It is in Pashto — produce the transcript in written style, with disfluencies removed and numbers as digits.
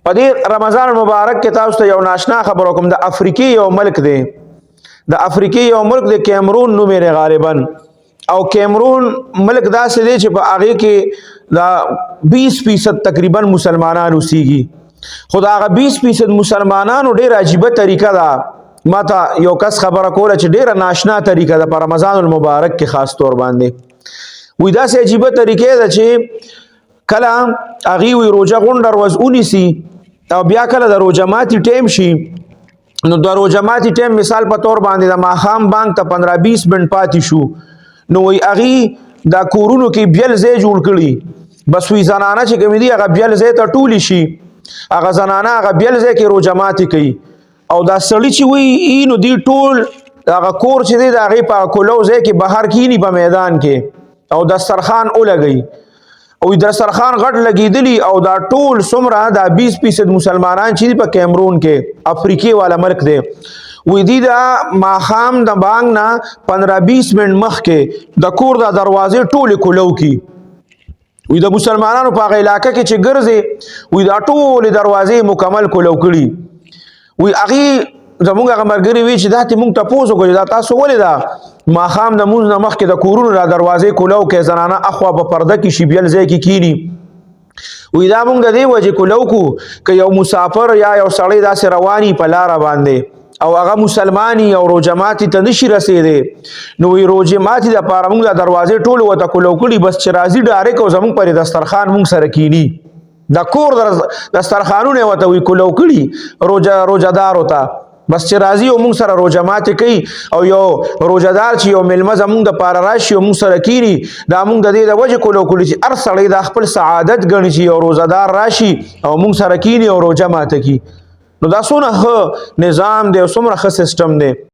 په دې رمضان مبارک کې تاسو ته یو ناشنا خبر کوم. د افریقي یو ملک دی، د افریقي یو ملک د کیمرون نوم یې غالبا، او کیمرون ملک داسې دی چې په هغې کې دا 20% تقریبا مسلمانان اوسیږي. خو د هغه 20% مسلمانانو ډېره عجیبه طریقه ده. ما ته یو کس خبره کوله چې ډېره ناشنا طریقه ده په رمضان المبارک کې خاص طور باندې. وایي داسې عجیبه طریقې ده چې کله هغې وایي روژه غونډه ورځ ونیسي او بیا کله د روژه ماتي ټایم شي، نو د روژه ماتي ټایم مثال په طور باندې د ماښام بانک ته 15-20 منټ پاتې شو، نو وایي هغې دا کورونو کې بیل ځای جوړ کړي. بس وایي زنانه چې کومې دي هغه بیل ځای ته ټولې شي، هغه زنانه هغه بیل ځای کې روژه ماتي کوي، او دا سړي چې وایي نو دوی ټول هغه کور چې دی د هغې په کولو ځای کې بهر کینی په میدان کې او دسترخوان ولګوي، او دسترخوان غټ لګېدلی، او دا ټول څومره دا 20% مسلمانان چې دي په کیمرون کې افریقي والا ملک دی، وایي دوی د ماښام د بانک نه 15-20 منټ مخکې د کور د دروازې ټولې کولو کي. وایي د مسلمانانو په هغه علاقه کې چې ګرځي، وایي دا ټولې دروازې مکمل کولو کړي. وایي هغې زمونږ هغه ملګري وایي چې دا ته موږ تپوس وکړو چې دا تاسو ولې دا ماښام د لمونځ نه مخکې د کورونو دا دروازې کولو کې زنانه اخوا په پرده کې شي بیل ځای کې کینی. وایي دا موږ د دې وجې کولو کو که یو مسافر یا یو سړی داسې رواني په لاره باندې او هغه مسلمانی او روژه ماتي ته نشي رسېدی، نو وایي روژې ماتي دپاره موږ دا دروازې ټولې ورته کولو کړي، بس چې راځي ډارېک او زموږ پرې دسترخوان موږ سره کینی. د کور دسترخوانونه یې ورته وایي کولو کړي روژهدارو ته، بس چې راځي او موږ سره روژه ماتې کوي، او یو روژهدار چې یو میلمه زموږ دپاره راشي او موږ سره کینی، دا موږ د دې د وجې کولو کړي چې هر سړی دا خپل سعادت ګڼي چې یو روژهدار راشي او موږ سره کینی او روژه ماته کړي. نو دا څومره ښه نظام دی او څومره ښه سیسټم دی.